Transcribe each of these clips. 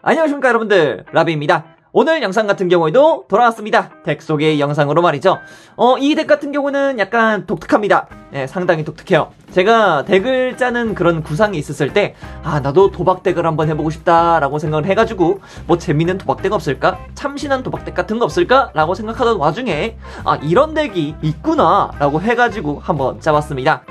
안녕하십니까 여러분들, 라비입니다. 오늘 영상 같은 경우에도 돌아왔습니다. 덱 소개 영상으로 말이죠. 이 덱 같은 경우는 약간 독특합니다. 네, 상당히 독특해요. 제가 덱을 짜는 그런 구상이 있었을 때 나도 도박덱을 한번 해보고 싶다 라고 생각을 해가지고 뭐 재밌는 도박덱 없을까? 참신한 도박덱 같은 거 없을까? 라고 생각하던 와중에 이런 덱이 있구나 라고 해가지고 한번 짜봤습니다.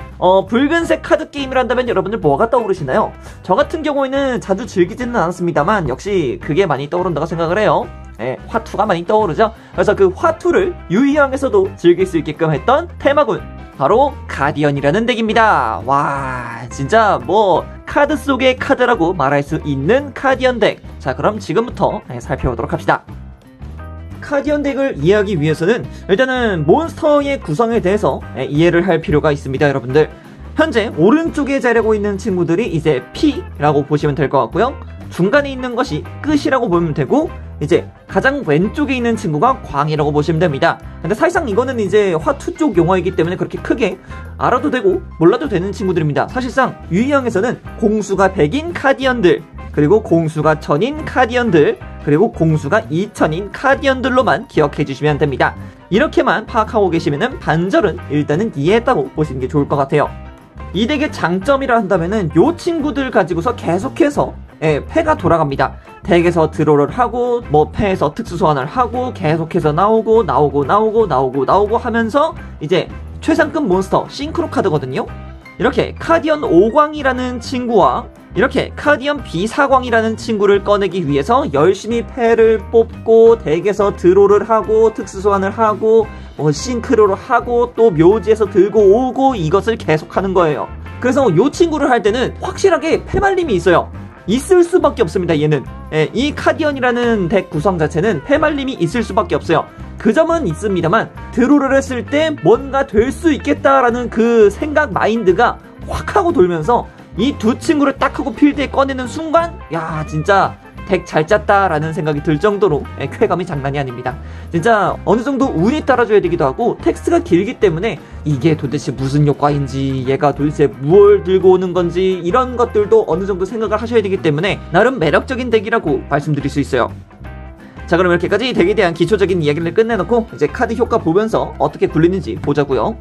붉은색 카드 게임을 한다면 여러분들 뭐가 떠오르시나요? 저 같은 경우에는 자주 즐기지는 않았습니다만 역시 그게 많이 떠오른다고 생각을 해요. 네, 화투가 많이 떠오르죠. 그래서 그 화투를 유희왕에서도 즐길 수 있게끔 했던 테마군, 바로 가디언이라는 덱입니다. 와, 진짜 뭐 카드 속의 카드라고 말할 수 있는 가디언 덱. 자, 그럼 지금부터 살펴보도록 합시다. 카디언 덱을 이해하기 위해서는 일단은 몬스터의 구성에 대해서 이해를 할 필요가 있습니다, 여러분들. 현재 오른쪽에 자리하고 있는 친구들이 이제 P라고 보시면 될 것 같고요. 중간에 있는 것이 끝이라고 보면 되고, 이제 가장 왼쪽에 있는 친구가 광이라고 보시면 됩니다. 근데 사실상 이거는 이제 화투 쪽 용어이기 때문에 그렇게 크게 알아도 되고 몰라도 되는 친구들입니다. 사실상 유희왕에서는 공수가 100인 카디언들, 그리고 공수가 1000인 카디언들, 그리고 공수가 2000인 카디언들로만 기억해 주시면 됩니다. 이렇게만 파악하고 계시면은 반절은 일단은 이해했다고 보시는 게 좋을 것 같아요. 이 덱의 장점이라 한다면은 요 친구들 가지고서 계속해서 패가 돌아갑니다. 덱에서 드로를 하고 뭐 패에서 특수 소환을 하고 계속해서 나오고 하면서 이제 최상급 몬스터 싱크로 카드거든요. 이렇게 카디언 5광이라는 친구와 이렇게 카디언 B4광이라는 친구를 꺼내기 위해서 열심히 패를 뽑고 덱에서 드로를 하고 특수 소환을 하고 뭐 싱크로를 하고 또 묘지에서 들고 오고 이것을 계속하는 거예요. 그래서 이 친구를 할 때는 확실하게 패말림이 있어요. 있을 수밖에 없습니다. 얘는 이 카디언이라는 덱 구성 자체는 패말림이 있을 수밖에 없어요. 그 점은 있습니다만 드로를 했을 때 뭔가 될 수 있겠다라는 그 생각 마인드가 확 하고 돌면서 이 두 친구를 딱 하고 필드에 꺼내는 순간, 야, 진짜 덱 잘 짰다 라는 생각이 들 정도로 쾌감이 장난이 아닙니다. 진짜 어느 정도 운이 따라줘야 되기도 하고 텍스트가 길기 때문에 이게 도대체 무슨 효과인지, 얘가 도대체 무엇을 들고 오는 건지 이런 것들도 어느 정도 생각을 하셔야 되기 때문에 나름 매력적인 덱이라고 말씀드릴 수 있어요. 자, 그럼 이렇게까지 덱에 대한 기초적인 이야기를 끝내놓고 이제 카드 효과 보면서 어떻게 굴리는지 보자고요.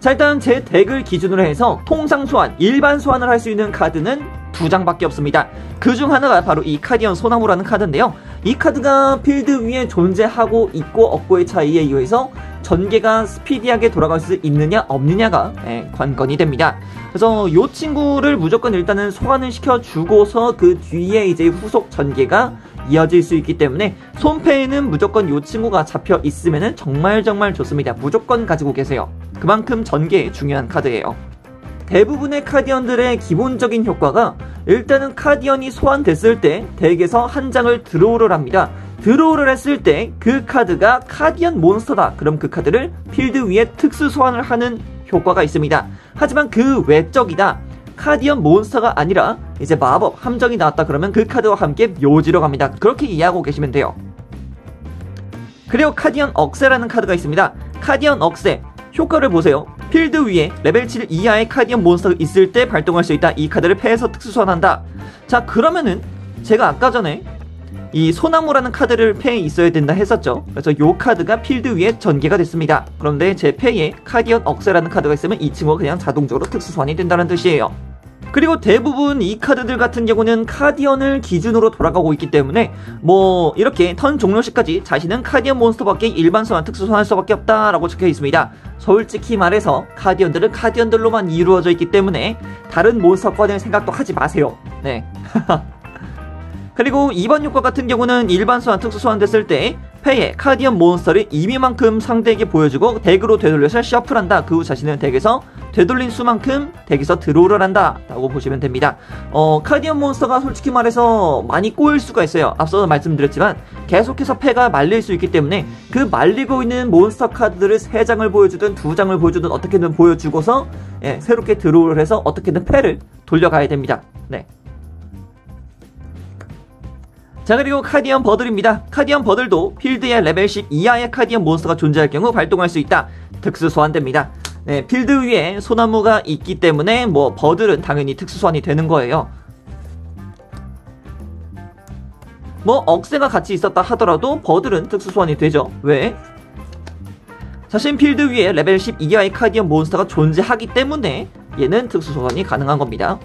자, 일단 제 덱을 기준으로 해서 통상 소환, 일반 소환을 할 수 있는 카드는 2장밖에 없습니다. 그 중 하나가 바로 이 카디언 소나무라는 카드인데요. 이 카드가 필드 위에 존재하고 있고 없고의 차이에 의해서 전개가 스피디하게 돌아갈 수 있느냐 없느냐가 관건이 됩니다. 그래서 이 친구를 무조건 일단은 소환을 시켜주고서 그 뒤에 이제 후속 전개가 이어질 수 있기 때문에 손패에는 무조건 이 친구가 잡혀 있으면 정말 좋습니다. 무조건 가지고 계세요. 그만큼 전개에 중요한 카드예요. 대부분의 카디언들의 기본적인 효과가 일단은 카디언이 소환됐을 때 덱에서 한 장을 드로우를 합니다. 드로우를 했을 때 그 카드가 카디언 몬스터다. 그럼 그 카드를 필드 위에 특수 소환을 하는 효과가 있습니다. 하지만 그 외적이다. 카디언 몬스터가 아니라 이제 마법 함정이 나왔다 그러면 그 카드와 함께 묘지로 갑니다. 그렇게 이해하고 계시면 돼요. 그리고 카디언 억세라는 카드가 있습니다. 카디언 억세 효과를 보세요. 필드 위에 레벨 7 이하의 카디언 몬스터가 있을 때 발동할 수 있다. 이 카드를 패에서 특수 소환한다. 자, 그러면은 제가 아까 전에 이 소나무라는 카드를 패에 있어야 된다 했었죠. 그래서 요 카드가 필드 위에 전개가 됐습니다. 그런데 제 패에 카디언 억세라는 카드가 있으면 이 친구가 그냥 자동적으로 특수 소환이 된다는 뜻이에요. 그리고 대부분 이 카드들 같은 경우는 카디언을 기준으로 돌아가고 있기 때문에 뭐 이렇게 턴 종료 시까지 자신은 카디언 몬스터밖에 일반 소환, 특수 소환할 수밖에 없다라고 적혀 있습니다. 솔직히 말해서 카디언들은 카디언들로만 이루어져 있기 때문에 다른 몬스터 꺼낼 생각도 하지 마세요. 네. 그리고 이번 효과 같은 경우는 일반 소환, 특수 소환 됐을 때 패에 카디언 몬스터를 임의만큼 상대에게 보여주고 덱으로 되돌려서 셔플한다. 그 후 자신은 덱에서 되돌린 수만큼 덱에서 드로우를 한다 라고 보시면 됩니다. 카디언 몬스터가 솔직히 말해서 많이 꼬일 수가 있어요. 앞서도 말씀드렸지만 계속해서 패가 말릴 수 있기 때문에 그 말리고 있는 몬스터 카드들을 3장을 보여주든 2장을 보여주든 어떻게든 보여주고서 새롭게 드로우를 해서 어떻게든 패를 돌려가야 됩니다. 네. 자, 그리고 카디언 버들입니다. 카디언 버들도 필드에 레벨 10 이하의 카디언 몬스터가 존재할 경우 발동할 수 있다. 특수 소환됩니다. 네, 필드 위에 소나무가 있기 때문에 뭐 버들은 당연히 특수 소환이 되는 거예요. 뭐 억새가 같이 있었다 하더라도 버들은 특수 소환이 되죠. 왜? 자신 필드 위에 레벨 10 이하의 카디언 몬스터가 존재하기 때문에 얘는 특수 소환이 가능한 겁니다.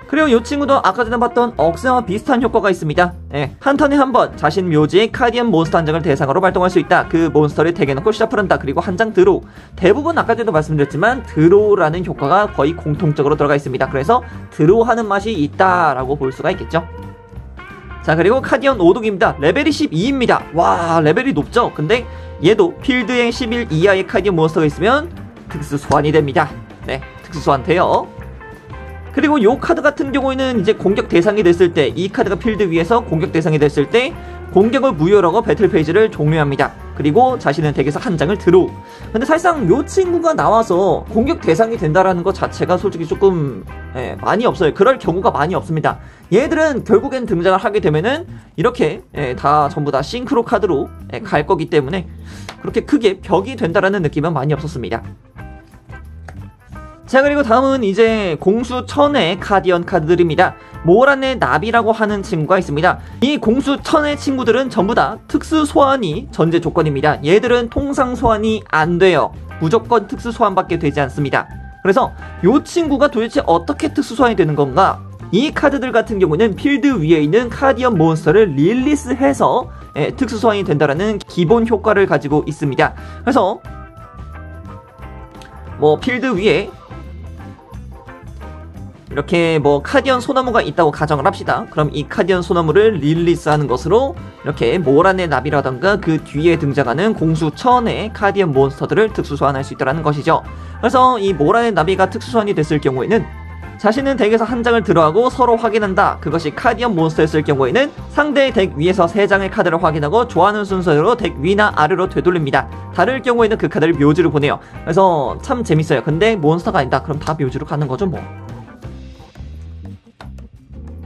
그리고 이 친구도 아까 전에 봤던 억새와 비슷한 효과가 있습니다. 한 턴에 한 번 자신 묘지의 카디언 몬스터 한 장을 대상으로 발동할 수 있다. 그 몬스터를 덱에 넣고 셔플한다. 그리고 한 장 드로우. 대부분 아까 전에도 말씀드렸지만 드로우라는 효과가 거의 공통적으로 들어가 있습니다. 그래서 드로우 하는 맛이 있다라고 볼 수가 있겠죠. 자, 그리고 카디언 오독입니다. 레벨이 12입니다. 와, 레벨이 높죠? 근데 얘도 필드에 11 이하의 카디언 몬스터가 있으면 특수 소환이 됩니다. 네, 특수 소환 돼요. 그리고 이 카드 같은 경우에는 이제 공격 대상이 됐을 때, 이 카드가 필드 위에서 공격 대상이 됐을 때 공격을 무효라고 배틀 페이지를 종료합니다. 그리고 자신의 덱에서 한 장을 드로우. 근데 사실상 이 친구가 나와서 공격 대상이 된다라는 것 자체가 솔직히 조금 많이 없어요. 그럴 경우가 많이 없습니다. 얘들은 결국엔 등장을 하게 되면은 이렇게 다 전부 다 싱크로 카드로 갈 거기 때문에 그렇게 크게 벽이 된다라는 느낌은 많이 없었습니다. 자, 그리고 다음은 이제 공수 천의 카디언 카드들입니다. 모란의 나비라고 하는 친구가 있습니다. 이 공수 천의 친구들은 전부 다 특수 소환이 전제 조건입니다. 얘들은 통상 소환이 안 돼요. 무조건 특수 소환밖에 되지 않습니다. 그래서 이 친구가 도대체 어떻게 특수 소환이 되는 건가? 이 카드들 같은 경우는 필드 위에 있는 카디언 몬스터를 릴리스해서 특수 소환이 된다라는 기본 효과를 가지고 있습니다. 그래서 뭐 필드 위에 이렇게 뭐 카디언 소나무가 있다고 가정을 합시다. 그럼 이 카디언 소나무를 릴리스하는 것으로 이렇게 모란의 나비라던가 그 뒤에 등장하는 공수천의 카디언 몬스터들을 특수 소환할 수 있다는 것이죠. 그래서 이 모란의 나비가 특수 소환이 됐을 경우에는 자신은 덱에서 한 장을 들어가고 서로 확인한다. 그것이 카디언 몬스터였을 경우에는 상대의 덱 위에서 3장의 카드를 확인하고 좋아하는 순서대로 덱 위나 아래로 되돌립니다. 다를 경우에는 그 카드를 묘지로 보내요. 그래서 참 재밌어요. 근데 몬스터가 아니다. 그럼 다 묘지로 가는 거죠 뭐.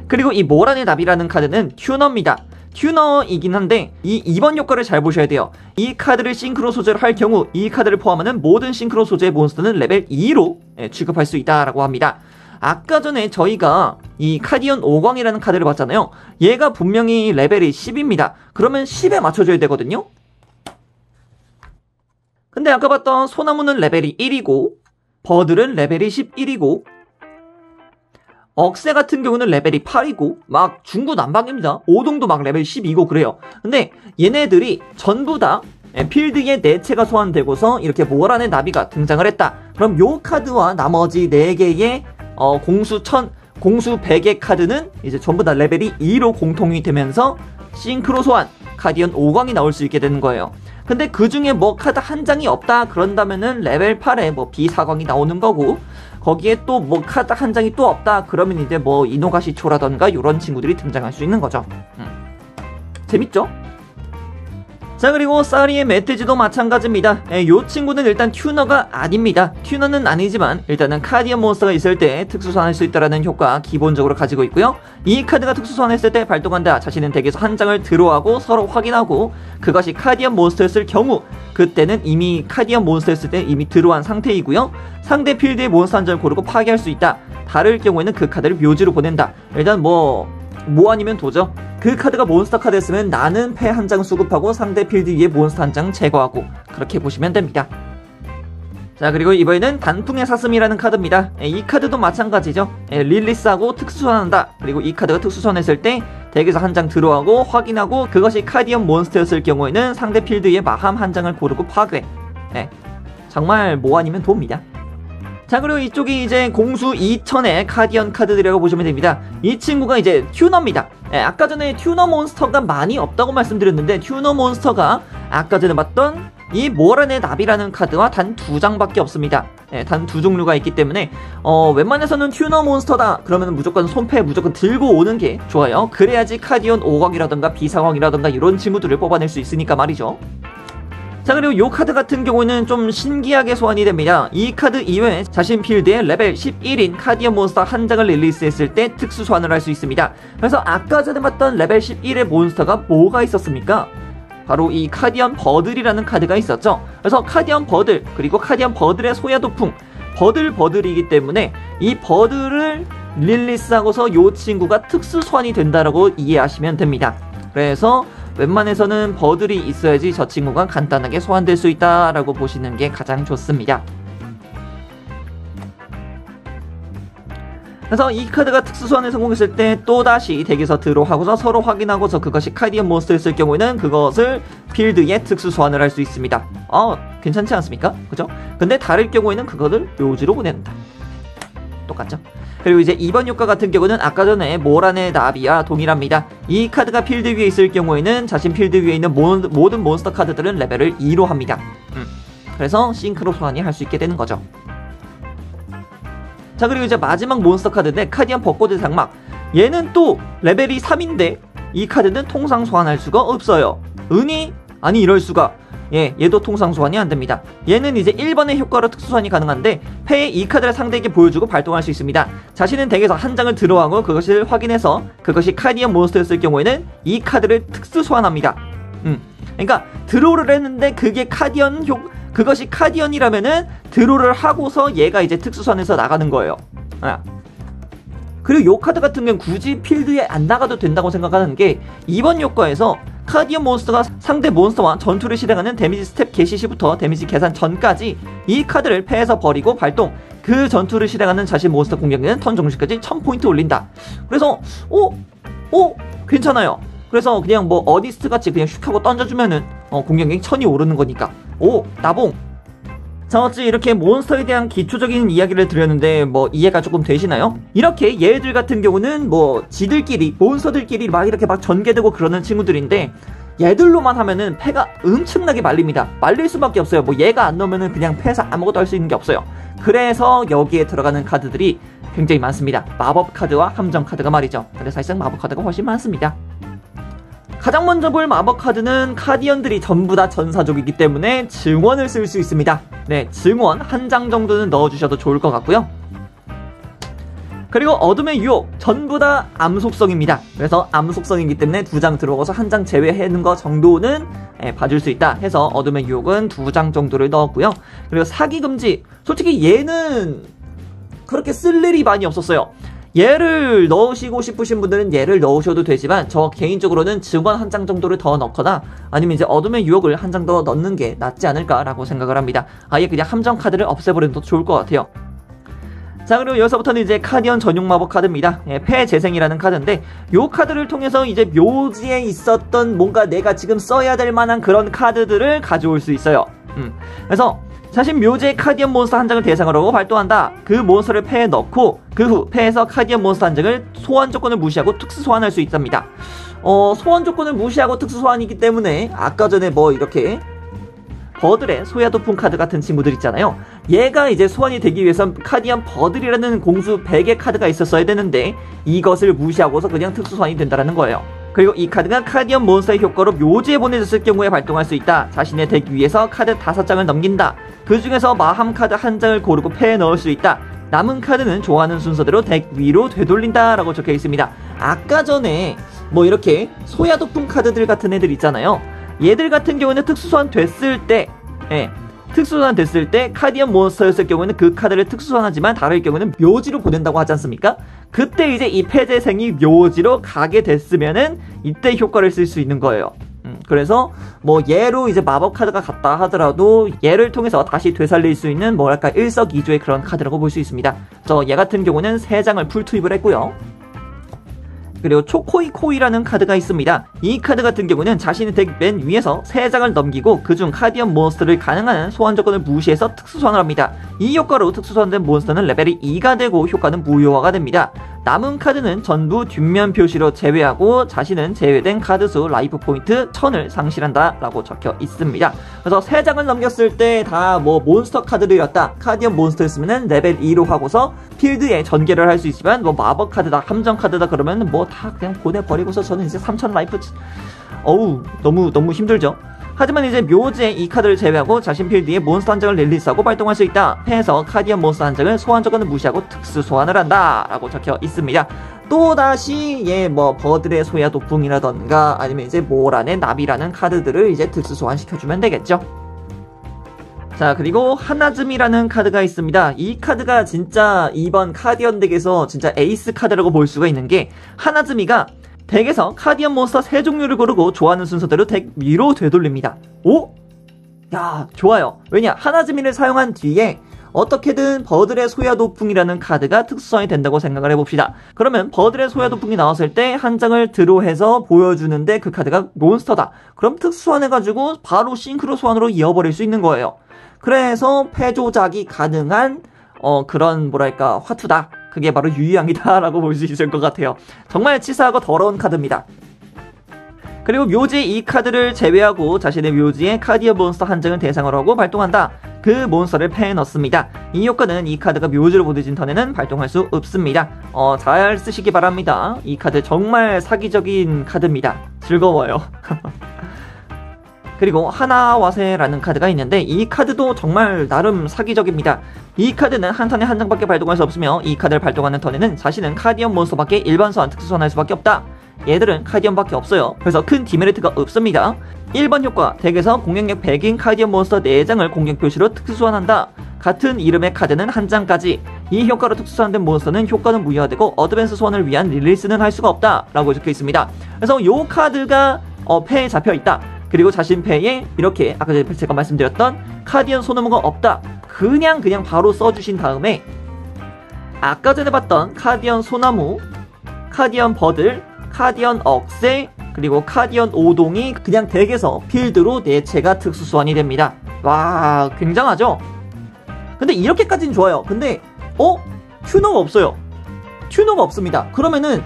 그리고 이 모란의 나비라는 카드는 튜너입니다. 튜너이긴 한데 이 2번 효과를 잘 보셔야 돼요. 이 카드를 싱크로 소재로 할 경우 이 카드를 포함하는 모든 싱크로 소재의 몬스터는 레벨 2로 취급할 수 있다라고 합니다. 아까 전에 저희가 이 카디언 오광이라는 카드를 봤잖아요. 얘가 분명히 레벨이 10입니다. 그러면 10에 맞춰줘야 되거든요. 근데 아까 봤던 소나무는 레벨이 1이고 버들은 레벨이 11이고 억새 같은 경우는 레벨이 8이고 막 중구난방입니다. 오동도 막 레벨 12고 그래요. 근데 얘네들이 전부 다 필드에 4채가 소환되고서 이렇게 모란의 나비가 등장을 했다. 그럼 요 카드와 나머지 4개의 공수 100의 카드는 이제 전부 다 레벨이 2로 공통이 되면서 싱크로 소환, 카디언 5광이 나올 수 있게 되는 거예요. 근데 그 중에 뭐 카드 한 장이 없다 그런다면은 레벨 8에 뭐 B4광이 나오는 거고 거기에 또 뭐 카드 한 장이 또 없다 그러면 이제 뭐 이노가시초라던가 이런 친구들이 등장할 수 있는 거죠. 재밌죠? 자, 그리고 사리의 멧돼지도 마찬가지입니다. 요 친구는 일단 튜너가 아닙니다. 튜너는 아니지만 일단은 카디언 몬스터가 있을 때 특수 소환할 수 있다라는 효과 기본적으로 가지고 있고요. 이 카드가 특수 소환했을 때 발동한다. 자신은 덱에서 한 장을 드로우하고 서로 확인하고 그것이 카디언 몬스터였을 경우 그때는 이미 카디언 몬스터였을 때 이미 드로우한 상태이고요. 상대 필드의 몬스터 한 장을 고르고 파괴할 수 있다. 다를 경우에는 그 카드를 묘지로 보낸다. 일단 뭐 아니면 도죠. 그 카드가 몬스터 카드였으면 나는 패 한 장 수급하고 상대 필드 위에 몬스터 한 장 제거하고 그렇게 보시면 됩니다. 자, 그리고 이번에는 단풍의 사슴이라는 카드입니다. 이 카드도 마찬가지죠. 릴리스하고 특수소환한다. 그리고 이 카드가 특수소환했을 때 덱에서 한 장 들어가고 확인하고 그것이 카디언 몬스터였을 경우에는 상대 필드 위에 마함 한 장을 고르고 파괴. 정말 뭐 아니면 도입니다. 자, 그리고 이쪽이 이제 공수 2000의 카디언 카드들이라고 보시면 됩니다. 이 친구가 이제 튜너입니다. 아까 전에 튜너 몬스터가 많이 없다고 말씀드렸는데 튜너 몬스터가 아까 전에 봤던 이 모란의 나비라는 카드와 단 2장밖에 없습니다. 단 2종류가 있기 때문에 웬만해서는 튜너 몬스터다 그러면 무조건 손패 무조건 들고 오는 게 좋아요. 그래야지 카디언 5광이라던가 B4광이라던가 이런 친구들을 뽑아낼 수 있으니까 말이죠. 자, 그리고 이 카드 같은 경우는 좀 신기하게 소환이 됩니다. 이 카드 이외에 자신 필드에 레벨 11인 카디언 몬스터 한 장을 릴리스했을 때 특수 소환을 할 수 있습니다. 그래서 아까 전에 봤던 레벨 11의 몬스터가 뭐가 있었습니까? 바로 이 카디언 버들이라는 카드가 있었죠. 그래서 카디언 버들 그리고 카디언 버들의 소야 도풍 버들이기 때문에 이 버들을 릴리스하고서 요 친구가 특수 소환이 된다라고 이해하시면 됩니다. 그래서 웬만해서는 버들이 있어야지 저 친구가 간단하게 소환될 수 있다라고 보시는 게 가장 좋습니다. 그래서 이 카드가 특수 소환에 성공했을 때 또다시 덱에서 드로우하고서 서로 확인하고서 그것이 카디언 몬스터였을 경우에는 그것을 필드에 특수 소환을 할 수 있습니다. 괜찮지 않습니까? 그죠? 근데 다를 경우에는 그거를 묘지로 보낸다. 똑같죠? 그리고 이제 이번 효과 같은 경우는 아까 전에 모란의 나비와 동일합니다. 이 카드가 필드 위에 있을 경우에는 자신 필드 위에 있는 모든 몬스터 카드들은 레벨을 2로 합니다. 그래서 싱크로 소환이 할 수 있게 되는 거죠. 자, 그리고 이제 마지막 몬스터 카드인데 카디언 벚꽃의 장막. 얘는 또 레벨이 3인데 이 카드는 통상 소환할 수가 없어요. 아니 이럴 수가. 얘도 통상 소환이 안됩니다. 얘는 이제 1번의 효과로 특수 소환이 가능한데 패에 이 카드를 상대에게 보여주고 발동할 수 있습니다. 자신은 덱에서 한 장을 들어가고 그것을 확인해서 그것이 카디언 몬스터였을 경우에는 이 카드를 특수 소환합니다. 그러니까 드로우를 했는데 그것이 카디언이라면은 드로우를 하고서 얘가 이제 특수 소환해서 나가는 거예요. 그리고 요 카드 같은 경우는 굳이 필드에 안 나가도 된다고 생각하는 게 이번 효과에서 카디언 몬스터가 상대 몬스터와 전투를 실행하는 데미지 스텝 개시 시부터 데미지 계산 전까지 이 카드를 패에서 버리고 발동, 그 전투를 실행하는 자신 몬스터 공격에는 턴 종식까지 1000포인트 올린다. 그래서 괜찮아요. 그래서 그냥 뭐 어디스트 같이 그냥 슉 하고 던져주면은 공격력이 1000이 오르는 거니까 나봉. 자, 어찌 이렇게 몬스터에 대한 기초적인 이야기를 드렸는데 뭐 이해가 조금 되시나요? 이렇게 얘들 같은 경우는 뭐 지들끼리 몬스터들끼리 막 이렇게 막 전개되고 그러는 친구들인데 얘들로만 하면은 패가 엄청나게 말립니다. 말릴 수밖에 없어요. 뭐 얘가 안 나오면은 그냥 패에서 아무것도 할 수 있는 게 없어요. 그래서 여기에 들어가는 카드들이 굉장히 많습니다. 마법 카드와 함정 카드가 말이죠. 근데 사실상 마법 카드가 훨씬 많습니다. 가장 먼저 볼 마법 카드는 카디언들이 전부 다 전사족이기 때문에 증원을 쓸 수 있습니다. 네, 증원 한 장 정도는 넣어주셔도 좋을 것 같고요. 그리고 어둠의 유혹 전부 다 암속성입니다. 그래서 암속성이기 때문에 2장 들어가서 한 장 제외하는 거 정도는 봐줄 수 있다 해서 어둠의 유혹은 2장 정도를 넣었고요. 그리고 사기금지, 솔직히 얘는 그렇게 쓸 일이 많이 없었어요. 얘를 넣으시고 싶으신 분들은 얘를 넣으셔도 되지만 저 개인적으로는 증원 한 장 정도를 더 넣거나 아니면 이제 어둠의 유혹을 한 장 더 넣는 게 낫지 않을까라고 생각을 합니다. 아예 그냥 함정 카드를 없애버리는 것도 좋을 것 같아요. 자, 그리고 여기서부터는 이제 카디언 전용 마법 카드입니다. 폐재생이라는 카드인데 요 카드를 통해서 이제 묘지에 있었던 뭔가 내가 지금 써야 될 만한 그런 카드들을 가져올 수 있어요. 그래서 자신 묘지의 카디언 몬스터 한 장을 대상으로 발동한다. 그 몬스터를 패에 넣고 그 후 패에서 카디언 몬스터 한 장을 소환 조건을 무시하고 특수 소환할 수 있답니다. 소환 조건을 무시하고 특수 소환이기 때문에 아까 전에 뭐 이렇게 버들의 소야도품 카드 같은 친구들 있잖아요. 얘가 이제 소환이 되기 위해선 카디언 버들이라는 공수 100의 카드가 있었어야 되는데 이것을 무시하고서 그냥 특수 소환이 된다는 거예요. 그리고 이 카드가 카디언 몬스터의 효과로 묘지에 보내졌을 경우에 발동할 수 있다. 자신의 덱 위에서 카드 5장을 넘긴다. 그 중에서 마함 카드 한 장을 고르고 패에 넣을 수 있다. 남은 카드는 좋아하는 순서대로 덱 위로 되돌린다 라고 적혀 있습니다. 아까 전에 뭐 이렇게 소야도품 카드들 같은 애들 있잖아요. 얘들 같은 경우는 특수소환 됐을 때 특수소환 됐을 때 카디언 몬스터였을 경우는 그 카드를 특수소환하지만 다를 경우는 묘지로 보낸다고 하지 않습니까? 그때 이제 이 폐재생이 묘지로 가게 됐으면은 이때 효과를 쓸 수 있는 거예요. 그래서 뭐 얘로 이제 마법 카드가 갔다 하더라도 얘를 통해서 다시 되살릴 수 있는 뭐랄까 일석이조의 그런 카드라고 볼 수 있습니다. 얘 같은 경우는 3장을 풀 투입을 했고요. 그리고 초코이코이라는 카드가 있습니다. 이 카드 같은 경우는 자신의 덱 맨 위에서 3장을 넘기고 그중 카디언 몬스터를 가능한 소환 조건을 무시해서 특수 소환을 합니다. 이 효과로 특수 소환된 몬스터는 레벨이 2가 되고 효과는 무효화가 됩니다. 남은 카드는 전부 뒷면 표시로 제외하고 자신은 제외된 카드 수 라이프 포인트 1000을 상실한다 라고 적혀 있습니다. 그래서 3장을 넘겼을 때 다 뭐 몬스터 카드들이었다. 카디언 몬스터였으면 레벨 2로 하고서 필드에 전개를 할 수 있지만 뭐 마법 카드다 함정 카드다 그러면 뭐 다 그냥 보내버리고서 저는 이제 3000 라이프 너무 힘들죠. 하지만 이제 묘지에 이 카드를 제외하고 자신 필드에 몬스터 한 장을 릴리스하고 발동할 수 있다. 패에서 카디언 몬스터 한 장을 소환 조건을 무시하고 특수 소환을 한다 라고 적혀 있습니다. 또다시 뭐 버들의 소야 도풍이라던가 아니면 이제 모란의 나비라는 카드들을 이제 특수 소환시켜주면 되겠죠. 자, 그리고 하나즈미라는 카드가 있습니다. 이 카드가 진짜 이번 카디언 덱에서 진짜 에이스 카드라고 볼 수가 있는 게, 하나즈미가 덱에서 카디언 몬스터 3종류를 고르고 좋아하는 순서대로 덱 위로 되돌립니다. 오? 야, 좋아요. 왜냐, 하나즈미를 사용한 뒤에 어떻게든 버들의 소야도풍이라는 카드가 특수선이 된다고 생각을 해봅시다. 그러면 버들의 소야도풍이 나왔을 때 한 장을 드로해서 보여주는데 그 카드가 몬스터다. 그럼 특수선해가지고 바로 싱크로 소환으로 이어버릴 수 있는 거예요. 그래서 패조작이 가능한 그런 뭐랄까 화투다. 그게 바로 유희양이다 라고 볼 수 있을 것 같아요. 정말 치사하고 더러운 카드입니다. 그리고 묘지 이 카드를 제외하고 자신의 묘지에 카디언 몬스터 한 장을 대상으로 하고 발동한다. 그 몬스터를 패에 넣습니다. 이 효과는 이 카드가 묘지로 보내진 턴에는 발동할 수 없습니다. 잘 쓰시기 바랍니다. 이 카드 정말 사기적인 카드입니다. 즐거워요. 그리고 하나와세라는 카드가 있는데 이 카드도 정말 나름 사기적입니다. 이 카드는 한 턴에 한 장밖에 발동할 수 없으며 이 카드를 발동하는 턴에는 자신은 카디언 몬스터밖에 일반 소환, 특수 소환할 수밖에 없다. 얘들은 카디언밖에 없어요. 그래서 큰 디메리트가 없습니다. 1번 효과, 덱에서 공격력 100인 카디언 몬스터 4장을 공격 표시로 특수 소환한다. 같은 이름의 카드는 한 장까지. 이 효과로 특수 소환된 몬스터는 효과는 무효화되고 어드밴스 소환을 위한 릴리스는 할 수가 없다 라고 적혀 있습니다. 그래서 이 카드가 패에 잡혀 있다. 그리고 자신 패에 이렇게 아까 제가 말씀드렸던 카디언 소나무가 없다. 그냥 바로 써주신 다음에 아까 전에 봤던 카디언 소나무, 카디언 버들, 카디언 억새, 그리고 카디언 오동이 그냥 덱에서 필드로 내체가 특수 소환이 됩니다. 와, 굉장하죠? 근데 이렇게까지는 좋아요. 근데 튜너가 없어요. 튜너가 없습니다. 그러면은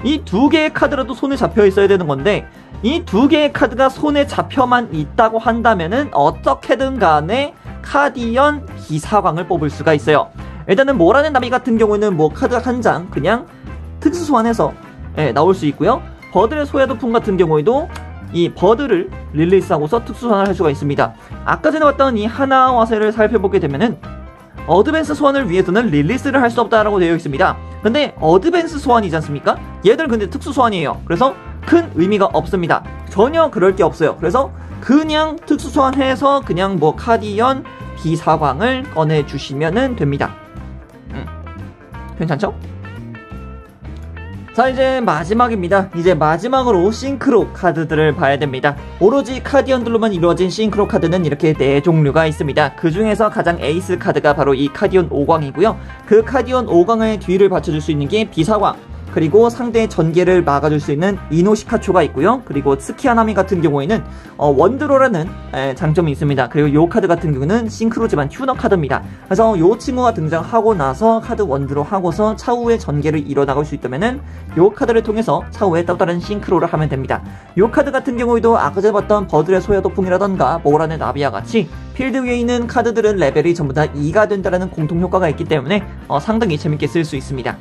이 2개의 카드라도 손에 잡혀 있어야 되는 건데 이 2개의 카드가 손에 잡혀만 있다고 한다면은 어떻게든 간에 카디언 비사광을 뽑을 수가 있어요. 일단은 모라는 나비 같은 경우에는 뭐 카드 한 장 그냥 특수 소환해서 나올 수 있고요. 버들의 소야도풍 같은 경우에도 이 버드를 릴리스하고서 특수 소환을 할 수가 있습니다. 아까 전에 봤던 이 하나와세를 살펴보게 되면은 어드밴스 소환을 위해서는 릴리스를 할 수 없다라고 되어 있습니다. 근데 어드밴스 소환이지 않습니까? 얘들 근데 특수 소환이에요. 그래서 큰 의미가 없습니다. 전혀 그럴 게 없어요. 그래서 그냥 특수 소환해서 그냥 뭐 카디언 비사광을 꺼내주시면 됩니다. 괜찮죠? 자, 이제 마지막입니다. 이제 마지막으로 싱크로 카드들을 봐야 됩니다. 오로지 카디언들로만 이루어진 싱크로 카드는 이렇게 4종류가 있습니다. 그 중에서 가장 에이스 카드가 바로 이 카디언 5광이고요. 그 카디언 5광의 뒤를 받쳐줄 수 있는 게 비사광, 그리고 상대의 전개를 막아줄 수 있는 이노시카초가 있고요. 그리고 스키아나미 같은 경우에는 원드로라는 장점이 있습니다. 그리고 이 카드 같은 경우는 싱크로지만 튜너 카드입니다. 그래서 이 친구가 등장하고 나서 카드 원드로 하고서 차후에 전개를 이뤄나갈 수 있다면은 이 카드를 통해서 차후에 또 다른 싱크로를 하면 됩니다. 이 카드 같은 경우에도 아까 전에 봤던 버들의 소야도풍이라던가 모란의 나비와 같이 필드 위에 있는 카드들은 레벨이 전부 다 2가 된다는 공통 효과가 있기 때문에 상당히 재밌게 쓸 수 있습니다.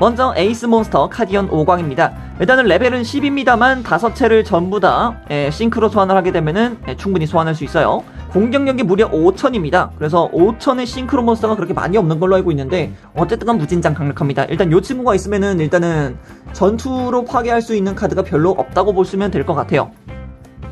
먼저 에이스 몬스터 카디언 5광입니다. 일단은 레벨은 10입니다만 5채를 전부 다 싱크로 소환을 하게 되면은 충분히 소환할 수 있어요. 공격력이 무려 5000입니다. 그래서 5000의 싱크로 몬스터가 그렇게 많이 없는 걸로 알고 있는데 어쨌든 무진장 강력합니다. 일단 이 친구가 있으면은 일단은 전투로 파괴할 수 있는 카드가 별로 없다고 보시면 될 것 같아요.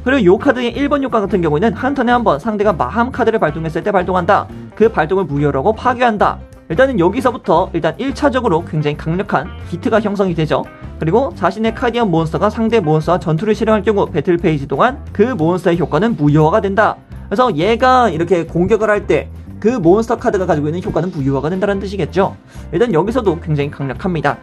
그리고 이 카드의 1번 효과 같은 경우에는 한 턴에 한 번 상대가 마함 카드를 발동했을 때 발동한다. 그 발동을 무효로 하고 파괴한다. 일단은 여기서부터 일단 1차적으로 굉장히 강력한 비트가 형성이 되죠. 그리고 자신의 카디언 몬스터가 상대 몬스터와 전투를 실행할 경우 배틀 페이지 동안 그 몬스터의 효과는 무효화가 된다. 그래서 얘가 이렇게 공격을 할 때 그 몬스터 카드가 가지고 있는 효과는 무효화가 된다는 뜻이겠죠. 일단 여기서도 굉장히 강력합니다.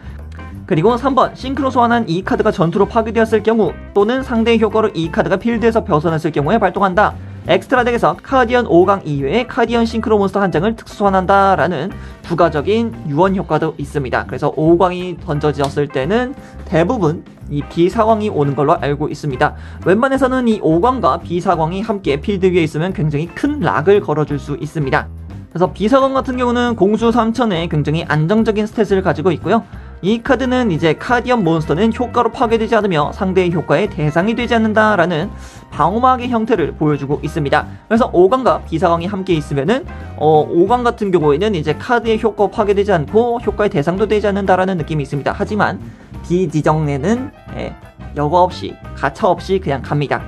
그리고 3번 싱크로 소환한 이 카드가 전투로 파괴되었을 경우 또는 상대의 효과로 이 카드가 필드에서 벗어났을 경우에 발동한다. 엑스트라 덱에서 카디언 5강 이외에 카디언 싱크로 몬스터 한 장을 특수 소환한다 라는 부가적인 유언 효과도 있습니다. 그래서 5강이 던져졌을 때는 대부분 이 비사광이 오는 걸로 알고 있습니다. 웬만해서는 이 5광과 비사광이 함께 필드 위에 있으면 굉장히 큰 락을 걸어줄 수 있습니다. 그래서 비사광 같은 경우는 공수 3000에 굉장히 안정적인 스탯을 가지고 있고요. 이 카드는 이제 카디언 몬스터는 효과로 파괴되지 않으며 상대의 효과에 대상이 되지 않는다라는 방어막의 형태를 보여주고 있습니다. 그래서 5강과 비사광이 함께 있으면은 5강 같은 경우에는 이제 카드의 효과 파괴되지 않고 효과의 대상도 되지 않는다라는 느낌이 있습니다. 하지만 비지정례는 여과 없이 가차 없이 그냥 갑니다.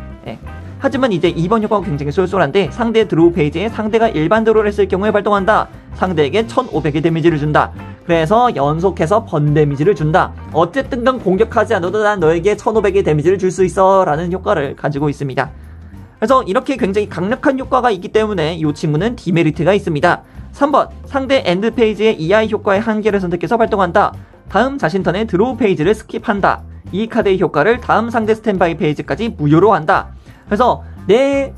하지만 이제 2번 효과가 굉장히 쏠쏠한데 상대 드로우 페이지에 상대가 일반 드로우를 했을 경우에 발동한다. 상대에게 1500의 데미지를 준다. 그래서 연속해서 번 데미지를 준다. 어쨌든 간 공격하지 않아도 난 너에게 1500의 데미지를 줄 수 있어 라는 효과를 가지고 있습니다. 그래서 이렇게 굉장히 강력한 효과가 있기 때문에 이 친구는 디메리트가 있습니다. 3번 상대 엔드 페이지의 EI 효과의 한계를 선택해서 발동한다. 다음 자신 턴에 드로우 페이지를 스킵한다. 이 카드의 효과를 다음 상대 스탠바이 페이지까지 무효로 한다. 그래서 내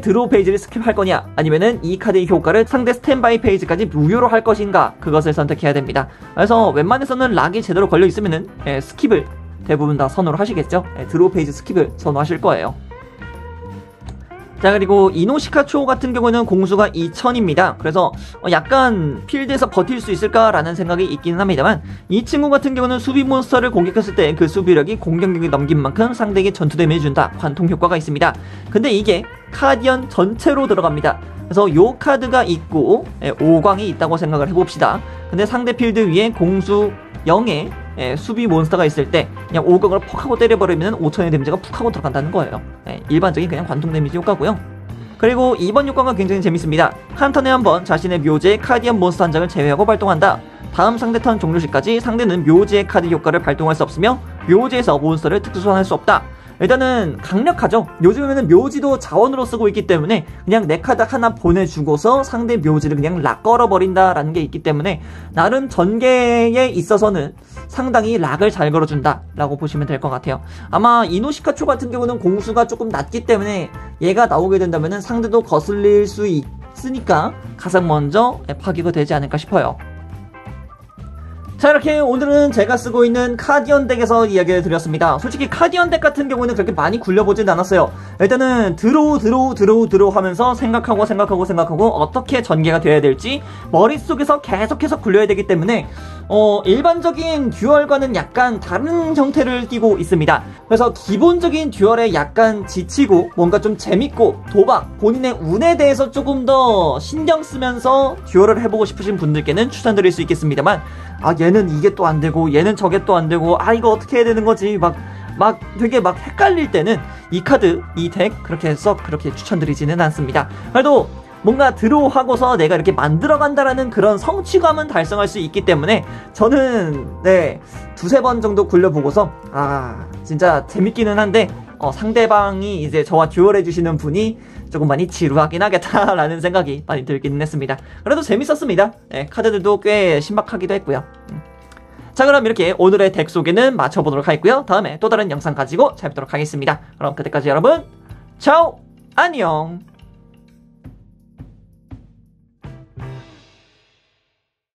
드로우 페이지를 스킵할 거냐 아니면은 이 카드의 효과를 상대 스탠바이 페이지까지 무효로 할 것인가 그것을 선택해야 됩니다. 그래서 웬만해서는 락이 제대로 걸려 있으면은 스킵을 대부분 다 선호를 하시겠죠. 드로우 페이지 스킵을 선호하실 거예요. 자, 그리고 이노시카초 같은 경우는 공수가 2000입니다. 그래서 약간 필드에서 버틸 수 있을까라는 생각이 있기는 합니다만 이 친구 같은 경우는 수비 몬스터를 공격했을 때 그 수비력이 공격력이 넘긴 만큼 상대에게 전투 데미지 준다. 관통 효과가 있습니다. 근데 이게 카디언 전체로 들어갑니다. 그래서 요 카드가 있고 5광이 있다고 생각을 해봅시다. 근데 상대 필드 위에 공수 0에 수비 몬스터가 있을 때 그냥 5강을 퍽 하고 때려버리면 5000의 데미지가 푹 하고 들어간다는 거예요. 일반적인 그냥 관통 데미지 효과고요. 그리고 2번 효과가 굉장히 재밌습니다. 한 턴에 한 번 자신의 묘지의 카디언 몬스터 한 장을 제외하고 발동한다. 다음 상대 턴 종료 시까지 상대는 묘지의 카드 효과를 발동할 수 없으며 묘지에서 몬스터를 특수 소환할 수 없다. 일단은 강력하죠. 요즘에는 묘지도 자원으로 쓰고 있기 때문에 그냥 내 카드 하나 보내주고서 상대 묘지를 그냥 락 걸어버린다라는 게 있기 때문에 나름 전개에 있어서는 상당히 락을 잘 걸어준다 라고 보시면 될 것 같아요. 아마 이노시카초 같은 경우는 공수가 조금 낮기 때문에 얘가 나오게 된다면 상대도 거슬릴 수 있으니까 가장 먼저 파기가 되지 않을까 싶어요. 자, 이렇게 오늘은 제가 쓰고 있는 카디언 덱에서 이야기를 드렸습니다. 솔직히 카디언 덱 같은 경우는 그렇게 많이 굴려보진 않았어요. 일단은 드로우 하면서 생각하고 어떻게 전개가 돼야 될지 머릿속에서 계속해서 굴려야 되기 때문에 일반적인 듀얼과는 약간 다른 형태를 띠고 있습니다. 그래서 기본적인 듀얼에 약간 지치고 뭔가 좀 재밌고 도박, 본인의 운에 대해서 조금 더 신경 쓰면서 듀얼을 해보고 싶으신 분들께는 추천드릴 수 있겠습니다만 얘는 이게 또 안 되고 얘는 저게 또 안 되고 이거 어떻게 해야 되는 거지 되게 헷갈릴 때는 이 카드, 이 덱 그렇게 추천드리지는 않습니다. 그래도 뭔가 드로우하고서 내가 이렇게 만들어간다라는 그런 성취감은 달성할 수 있기 때문에 저는 두세 번 정도 굴려보고서 진짜 재밌기는 한데 상대방이 이제 저와 듀얼 해주시는 분이 조금 많이 지루하긴 하겠다라는 생각이 많이 들기는 했습니다. 그래도 재밌었습니다. 카드들도 꽤 신박하기도 했고요. 자, 그럼 이렇게 오늘의 덱 소개는 마쳐보도록 하겠고요. 다음에 또 다른 영상 가지고 찾아뵙도록 하겠습니다. 그럼 그때까지 여러분 차오 안녕.